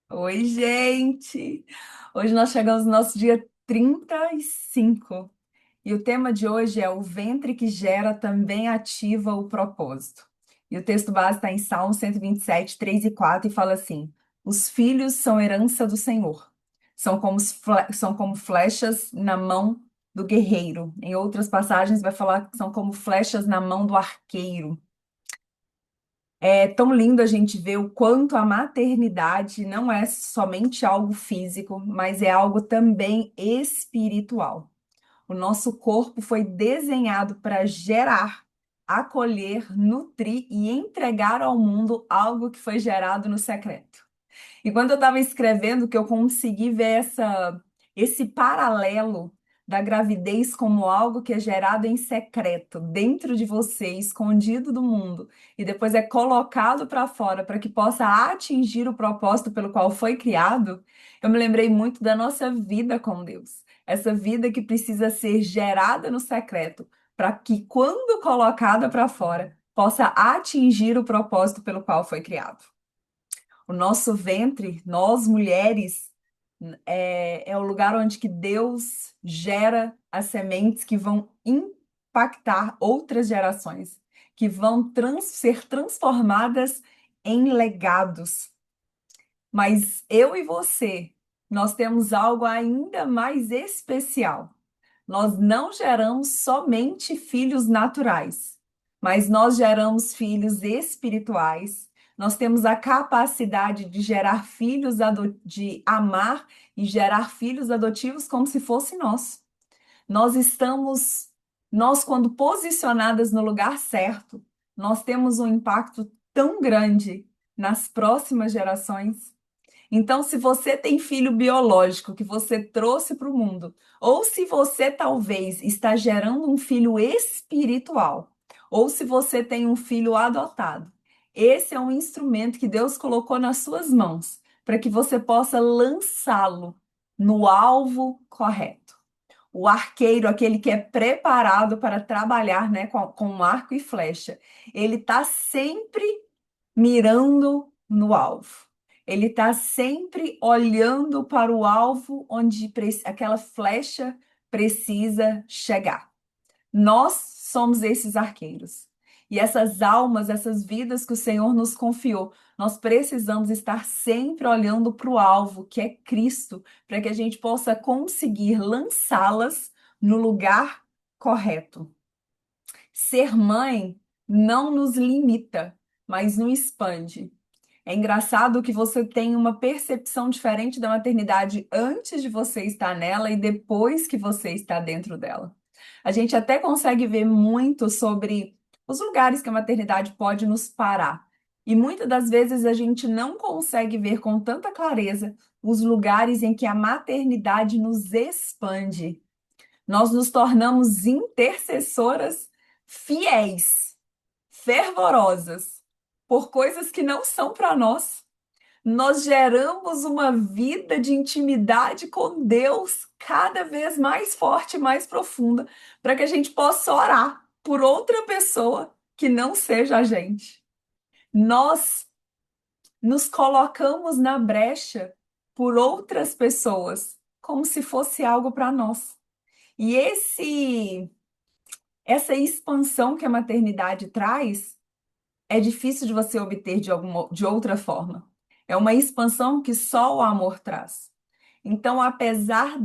Oi, gente! Hoje nós chegamos no nosso dia 35 e o tema de hoje é o ventre que gera também ativa o propósito. E o texto base está em Salmo 127, 3 e 4 e fala assim: Os filhos são herança do Senhor, são como flechas na mão do guerreiro. Em outras passagens vai falar que são como flechas na mão do arqueiro. É tão lindo a gente ver o quanto a maternidade não é somente algo físico, mas é algo também espiritual. O nosso corpo foi desenhado para gerar, acolher, nutrir e entregar ao mundo algo que foi gerado no secreto. E quando eu estava escrevendo, que eu consegui ver esse paralelo da gravidez como algo que é gerado em secreto, dentro de você, escondido do mundo, e depois é colocado para fora para que possa atingir o propósito pelo qual foi criado, eu me lembrei muito da nossa vida com Deus. Essa vida que precisa ser gerada no secreto, para que, quando colocada para fora, possa atingir o propósito pelo qual foi criado. O nosso ventre, nós mulheres, é o lugar onde que Deus gera as sementes que vão impactar outras gerações, que vão ser transformadas em legados. Mas eu e você, nós temos algo ainda mais especial. Nós não geramos somente filhos naturais, mas nós geramos filhos espirituais. Nós temos a capacidade de gerar filhos, de amar e gerar filhos adotivos como se fosse nós. Nós estamos, nós, quando posicionadas no lugar certo, nós temos um impacto tão grande nas próximas gerações. Então, se você tem filho biológico que você trouxe para o mundo, ou se você talvez está gerando um filho espiritual, ou se você tem um filho adotado, esse é um instrumento que Deus colocou nas suas mãos para que você possa lançá-lo no alvo correto. O arqueiro, aquele que é preparado para trabalhar, né, com arco e flecha, ele está sempre mirando no alvo. Ele está sempre olhando para o alvo onde aquela flecha precisa chegar. Nós somos esses arqueiros. E essas almas, essas vidas que o Senhor nos confiou, nós precisamos estar sempre olhando para o alvo, que é Cristo, para que a gente possa conseguir lançá-las no lugar correto. Ser mãe não nos limita, mas nos expande. É engraçado que você tem uma percepção diferente da maternidade antes de você estar nela e depois que você está dentro dela. A gente até consegue ver muito sobre os lugares que a maternidade pode nos parar. E muitas das vezes a gente não consegue ver com tanta clareza os lugares em que a maternidade nos expande. Nós nos tornamos intercessoras fiéis, fervorosas, por coisas que não são para nós. Nós geramos uma vida de intimidade com Deus cada vez mais forte e mais profunda, para que a gente possa orar por outra pessoa que não seja a gente. Nós nos colocamos na brecha por outras pessoas, como se fosse algo para nós. E essa expansão que a maternidade traz é difícil de você obter de outra forma. É uma expansão que só o amor traz. Então, apesar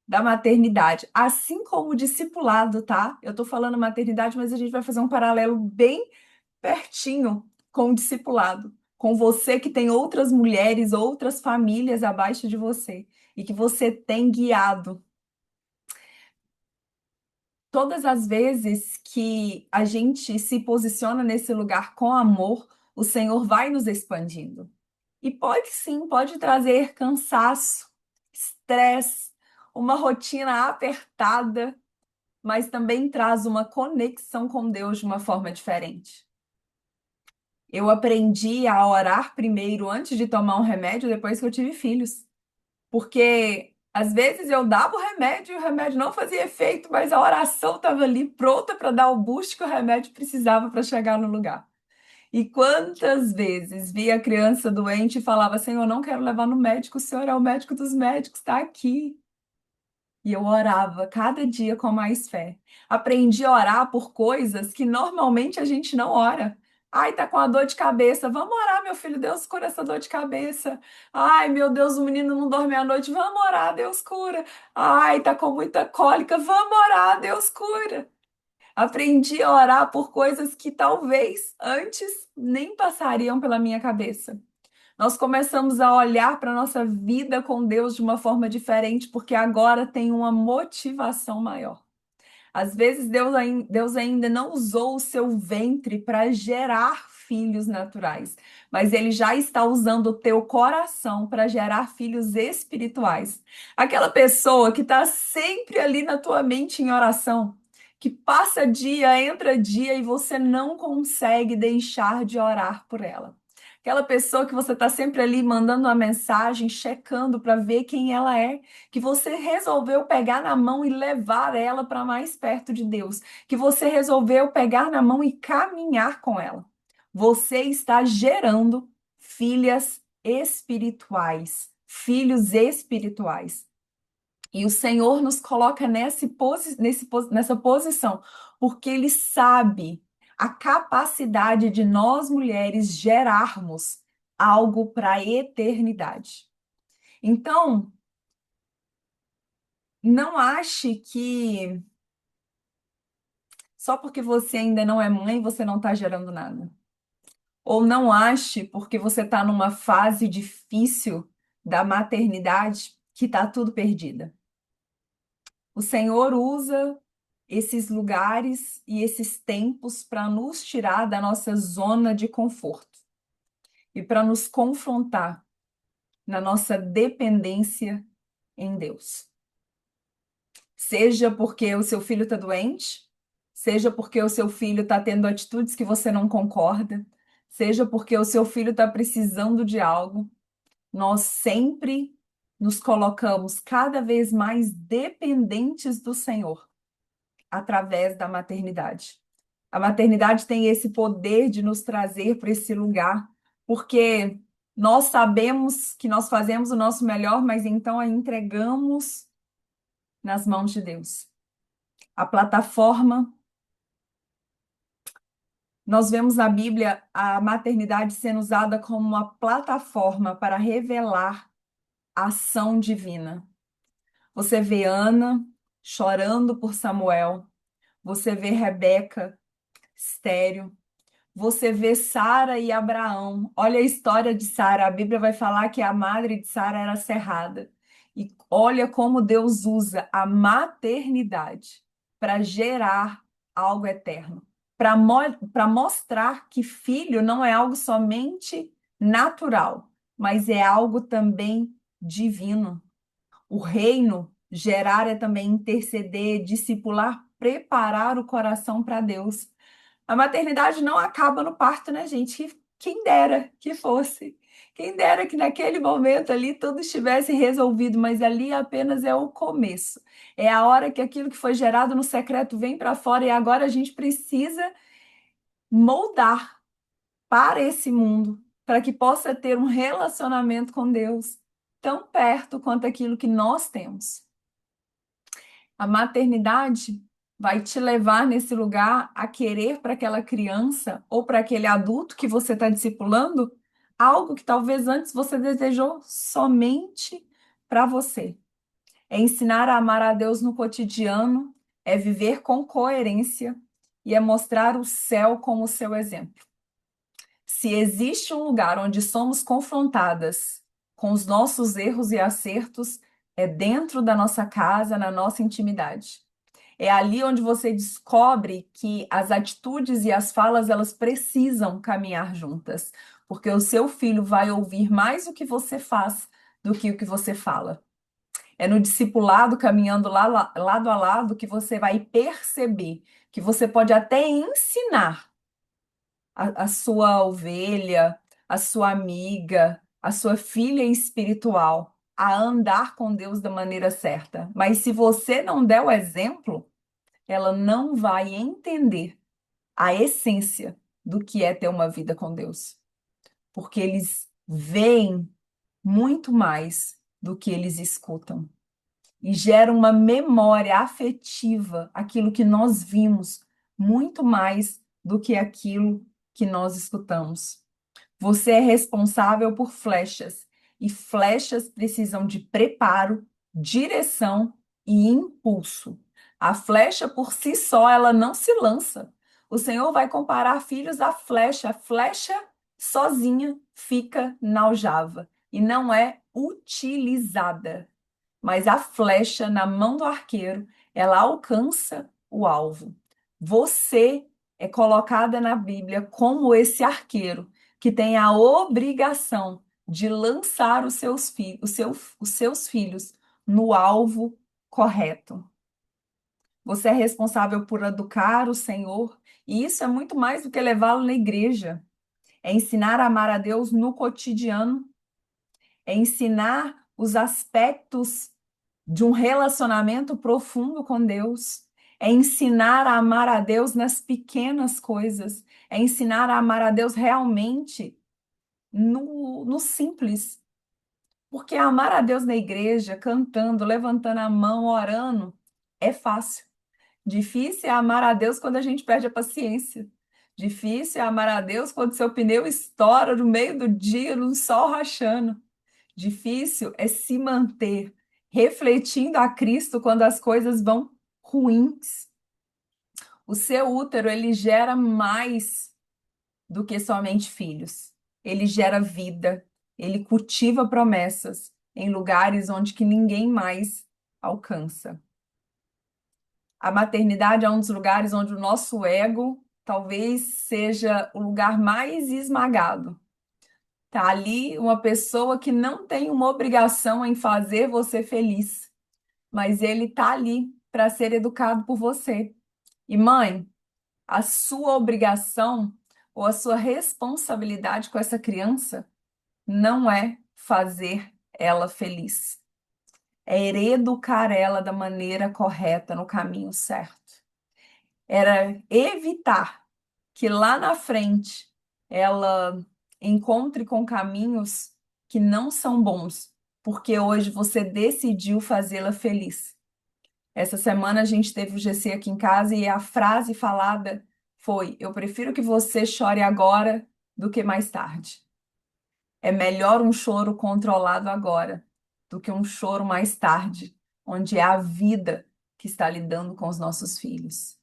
da maternidade, assim como o discipulado, tá? Eu tô falando maternidade, mas a gente vai fazer um paralelo bem pertinho com o discipulado, com você que tem outras mulheres, outras famílias abaixo de você e que você tem guiado. Todas as vezes que a gente se posiciona nesse lugar com amor, o Senhor vai nos expandindo. E pode sim, pode trazer cansaço, estresse, uma rotina apertada, mas também traz uma conexão com Deus de uma forma diferente. Eu aprendi a orar primeiro antes de tomar um remédio depois que eu tive filhos. Porque às vezes eu dava o remédio e o remédio não fazia efeito, mas a oração estava ali pronta para dar o boost que o remédio precisava para chegar no lugar. E quantas vezes via a criança doente e falava: Senhor, não quero levar no médico, o Senhor é o médico dos médicos, está aqui. E eu orava cada dia com mais fé. Aprendi a orar por coisas que normalmente a gente não ora. Ai, tá com a dor de cabeça. Vamos orar, meu filho. Deus cura essa dor de cabeça. Ai, meu Deus, o menino não dorme à noite. Vamos orar, Deus cura. Ai, tá com muita cólica. Vamos orar, Deus cura. Aprendi a orar por coisas que talvez antes nem passariam pela minha cabeça. Nós começamos a olhar para a nossa vida com Deus de uma forma diferente, porque agora tem uma motivação maior. Às vezes Deus ainda não usou o seu ventre para gerar filhos naturais, mas Ele já está usando o teu coração para gerar filhos espirituais. Aquela pessoa que está sempre ali na tua mente em oração, que passa dia, entra dia e você não consegue deixar de orar por ela. Aquela pessoa que você está sempre ali mandando uma mensagem, checando para ver quem ela é, que você resolveu pegar na mão e levar ela para mais perto de Deus, que você resolveu pegar na mão e caminhar com ela. Você está gerando filhas espirituais, filhos espirituais. E o Senhor nos coloca nessa posição, porque Ele sabe a capacidade de nós mulheres gerarmos algo para a eternidade. Então, não ache que só porque você ainda não é mãe, você não está gerando nada. Ou não ache porque você está numa fase difícil da maternidade que está tudo perdida. O Senhor usa esses lugares e esses tempos para nos tirar da nossa zona de conforto e para nos confrontar na nossa dependência em Deus. Seja porque o seu filho está doente, seja porque o seu filho está tendo atitudes que você não concorda, seja porque o seu filho está precisando de algo, nós sempre nos colocamos cada vez mais dependentes do Senhor através da maternidade. A maternidade tem esse poder de nos trazer para esse lugar, porque nós sabemos que nós fazemos o nosso melhor, mas então a entregamos nas mãos de Deus. A plataforma, nós vemos na Bíblia a maternidade sendo usada como uma plataforma para revelar a ação divina. Você vê Ana chorando por Samuel, você vê Rebeca estéril, você vê Sara e Abraão. Olha a história de Sara. A Bíblia vai falar que a madre de Sara era cerrada. E olha como Deus usa a maternidade para gerar algo eterno, para mostrar que filho não é algo somente natural, mas é algo também divino. O reino gerar é também interceder, discipular, preparar o coração para Deus. A maternidade não acaba no parto, né, gente? Quem dera que fosse. Quem dera que naquele momento ali tudo estivesse resolvido, mas ali apenas é o começo. É a hora que aquilo que foi gerado no secreto vem para fora e agora a gente precisa moldar para esse mundo, para que possa ter um relacionamento com Deus tão perto quanto aquilo que nós temos. A maternidade vai te levar nesse lugar a querer para aquela criança ou para aquele adulto que você está discipulando algo que talvez antes você desejou somente para você. É ensinar a amar a Deus no cotidiano, é viver com coerência e é mostrar o céu como seu exemplo. Se existe um lugar onde somos confrontadas com os nossos erros e acertos, é dentro da nossa casa, na nossa intimidade. É ali onde você descobre que as atitudes e as falas elas precisam caminhar juntas, porque o seu filho vai ouvir mais o que você faz do que o que você fala. É no discipulado, caminhando lado a lado, que você vai perceber que você pode até ensinar a sua ovelha, a sua amiga, a sua filha espiritual a andar com Deus da maneira certa. Mas se você não der o exemplo, ela não vai entender a essência do que é ter uma vida com Deus, porque eles veem muito mais do que eles escutam e gera uma memória afetiva, aquilo que nós vimos, muito mais do que aquilo que nós escutamos. Você é responsável por flechas, e flechas precisam de preparo, direção e impulso. A flecha por si só, ela não se lança. O Senhor vai comparar filhos à flecha. A flecha sozinha fica na aljava e não é utilizada, mas a flecha na mão do arqueiro, ela alcança o alvo. Você é colocada na Bíblia como esse arqueiro que tem a obrigação de lançar os seus filhos no alvo correto. Você é responsável por educar o Senhor, e isso é muito mais do que levá-lo na igreja. É ensinar a amar a Deus no cotidiano, é ensinar os aspectos de um relacionamento profundo com Deus, é ensinar a amar a Deus nas pequenas coisas, é ensinar a amar a Deus realmente no simples. Porque amar a Deus na igreja, cantando, levantando a mão, orando, é fácil. Difícil é amar a Deus quando a gente perde a paciência. Difícil é amar a Deus quando seu pneu estoura no meio do dia, no sol rachando. Difícil é se manter refletindo a Cristo quando as coisas vão ruins. O seu útero, ele gera mais do que somente filhos. Ele gera vida, ele cultiva promessas em lugares onde que ninguém mais alcança. A maternidade é um dos lugares onde o nosso ego talvez seja o lugar mais esmagado. Tá ali uma pessoa que não tem uma obrigação em fazer você feliz, mas ele tá ali para ser educado por você. E mãe, a sua obrigação ou a sua responsabilidade com essa criança não é fazer ela feliz, é educar ela da maneira correta, no caminho certo. Era evitar que lá na frente ela encontre com caminhos que não são bons, porque hoje você decidiu fazê-la feliz. Essa semana a gente teve o GC aqui em casa e a frase falada foi: Eu prefiro que você chore agora do que mais tarde. É melhor um choro controlado agora do que um choro mais tarde, onde é a vida que está lidando com os nossos filhos.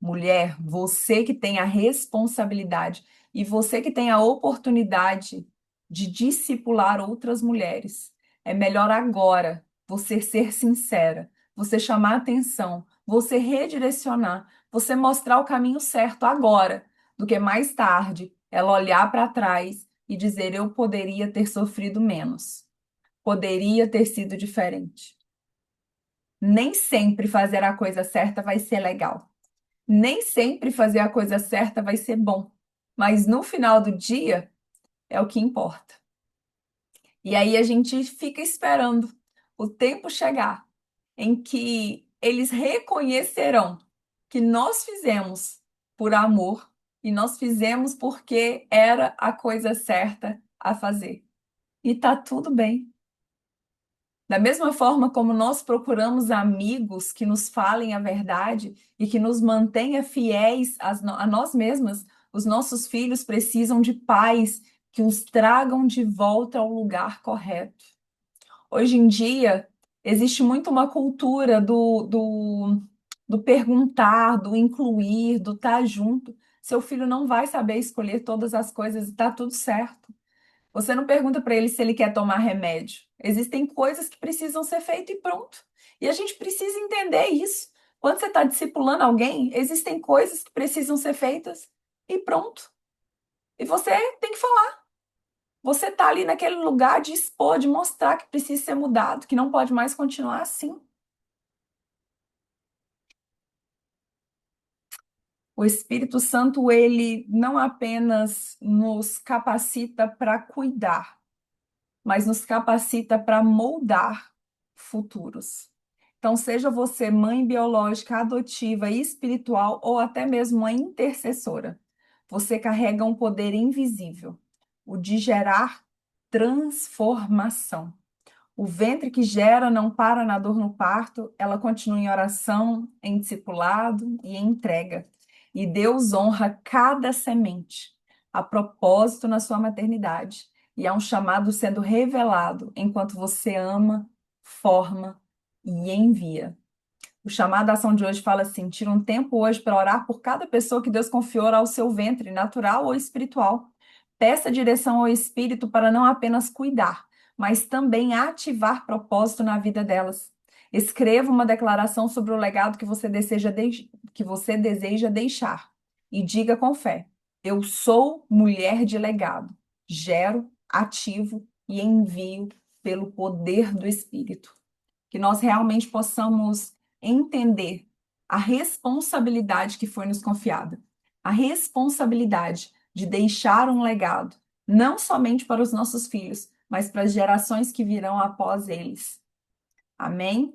Mulher, você que tem a responsabilidade e você que tem a oportunidade de discipular outras mulheres, é melhor agora você ser sincera, você chamar atenção, você redirecionar, você mostrar o caminho certo agora, do que mais tarde ela olhar para trás e dizer: eu poderia ter sofrido menos, poderia ter sido diferente. Nem sempre fazer a coisa certa vai ser legal. Nem sempre fazer a coisa certa vai ser bom, mas no final do dia é o que importa. E aí a gente fica esperando o tempo chegar em que eles reconhecerão que nós fizemos por amor e nós fizemos porque era a coisa certa a fazer. E tá tudo bem. Da mesma forma como nós procuramos amigos que nos falem a verdade e que nos mantenha fiéis a nós mesmas, os nossos filhos precisam de pais que os tragam de volta ao lugar correto. Hoje em dia, existe muito uma cultura do perguntar, do incluir, do estar junto. Seu filho não vai saber escolher todas as coisas e está tudo certo. Você não pergunta para ele se ele quer tomar remédio. Existem coisas que precisam ser feitas e pronto. E a gente precisa entender isso. Quando você está discipulando alguém, existem coisas que precisam ser feitas e pronto. E você tem que falar. Você está ali naquele lugar de expor, de mostrar que precisa ser mudado, que não pode mais continuar assim. O Espírito Santo, ele não apenas nos capacita para cuidar, mas nos capacita para moldar futuros. Então, seja você mãe biológica, adotiva, espiritual ou até mesmo uma intercessora, você carrega um poder invisível, o de gerar transformação. O ventre que gera não para na dor no parto, ela continua em oração, em discipulado e em entrega. E Deus honra cada semente, a propósito na sua maternidade. E há um chamado sendo revelado enquanto você ama, forma e envia. O chamado à ação de hoje fala assim: tira um tempo hoje para orar por cada pessoa que Deus confiou ao seu ventre, natural ou espiritual. Peça direção ao Espírito para não apenas cuidar, mas também ativar propósito na vida delas. Escreva uma declaração sobre o legado que você deseja deixar e diga com fé: eu sou mulher de legado, gero, ativo e envio pelo poder do Espírito. Que nós realmente possamos entender a responsabilidade que foi nos confiada, a responsabilidade de deixar um legado, não somente para os nossos filhos, mas para as gerações que virão após eles. Amém?